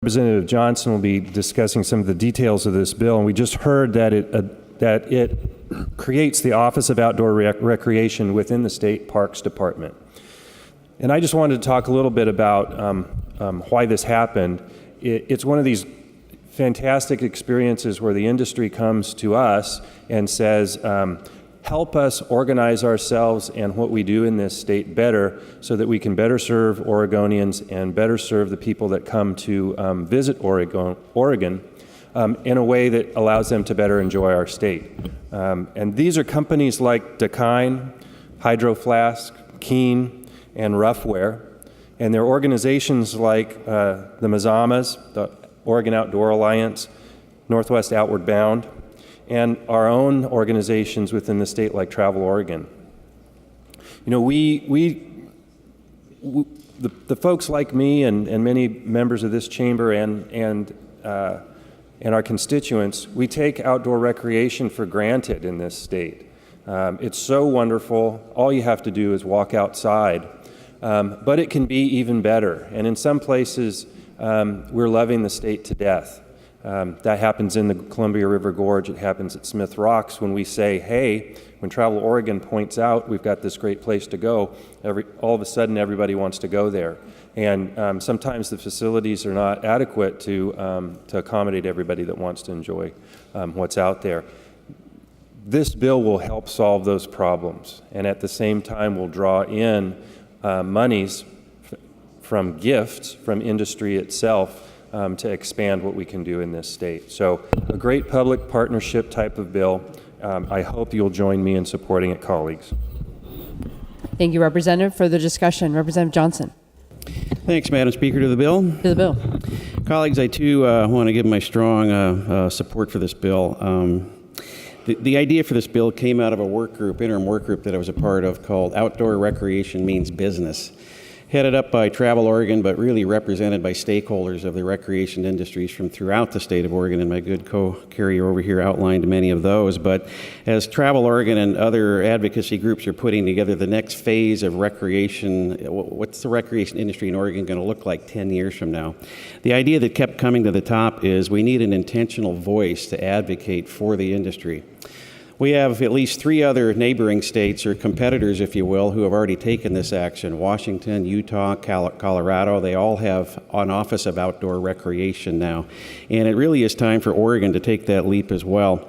Representative Johnson will be discussing some of the details of this bill, and we just heard that it creates the Office of Outdoor Recreation within the State Parks Department. And I just wanted to talk a little bit about why this happened. It's one of these fantastic experiences where the industry comes to us and says, help us organize ourselves and what we do in this state better so that we can better serve Oregonians and better serve the people that come to visit Oregon in a way that allows them to better enjoy our state. And these are companies like Dakine, Hydro Flask, Keen, and Roughwear. And they're organizations like the Mazamas, the Oregon Outdoor Alliance, Northwest Outward Bound, and our own organizations within the state like Travel Oregon. You know, the folks like me and many members of this chamber and our constituents, we take outdoor recreation for granted in this state. It's so wonderful. All you have to do is walk outside. But it can be even better. And in some places, we're loving the state to death. That happens in the Columbia River Gorge. It happens at Smith Rocks when we say, hey, when Travel Oregon points out we've got this great place to go, all of a sudden everybody wants to go there. And sometimes the facilities are not adequate to accommodate everybody that wants to enjoy what's out there. This bill will help solve those problems, and at the same time will draw in monies from gifts from industry itself to expand what we can do in this state. So a great public partnership type of bill. I hope you'll join me in supporting it, colleagues. Thank you, Representative. Further discussion. Representative Johnson. Thanks, Madam Speaker. To the bill. To the bill. Colleagues, I too want to give my strong support for this bill. The idea for this bill came out of a interim work group that I was a part of called Outdoor Recreation Means Business, headed up by Travel Oregon, but really represented by stakeholders of the recreation industries from throughout the state of Oregon, and my good co-carrier over here outlined many of those. But as Travel Oregon and other advocacy groups are putting together the next phase of recreation, what's the recreation industry in Oregon going to look like 10 years from now? The idea that kept coming to the top is we need an intentional voice to advocate for the industry. We have at least 3 other neighboring states, or competitors, if you will, who have already taken this action. Washington, Utah, Colorado, they all have an Office of Outdoor Recreation now. And it really is time for Oregon to take that leap as well.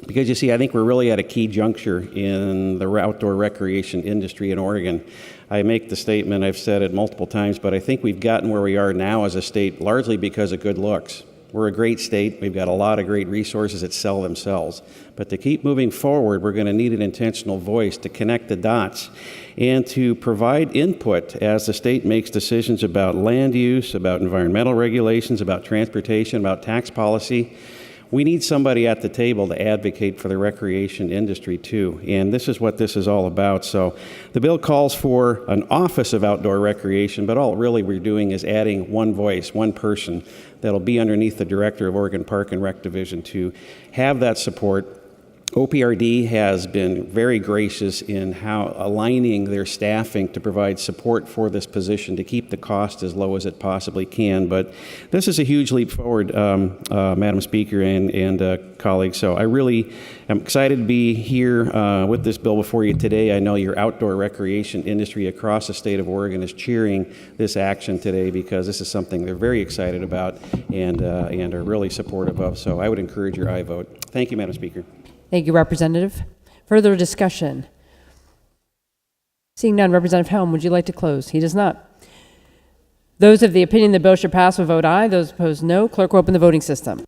Because you see, I think we're really at a key juncture in the outdoor recreation industry in Oregon. I make the statement, I've said it multiple times, but I think we've gotten where we are now as a state largely because of good looks. We're a great state. We've got a lot of great resources that sell themselves. But to keep moving forward, we're going to need an intentional voice to connect the dots and to provide input as the state makes decisions about land use, about environmental regulations, about transportation, about tax policy. We need somebody at the table to advocate for the recreation industry too, and this is what this is all about. So the bill calls for an Office of Outdoor Recreation, but all really we're doing is adding one voice, one person that'll be underneath the Director of Oregon Park and Rec Division to have that support. OPRD has been very gracious in how aligning their staffing to provide support for this position to keep the cost as low as it possibly can. But this is a huge leap forward, Madam Speaker and colleagues. So I really am excited to be here with this bill before you today. I know your outdoor recreation industry across the state of Oregon is cheering this action today because this is something they're very excited about and are really supportive of. So I would encourage your aye vote. Thank you, Madam Speaker. Thank you, Representative. Further discussion. Seeing none, Representative Helm, would you like to close? He does not. Those of the opinion the bill should pass will vote aye. Those opposed, no. Clerk will open the voting system.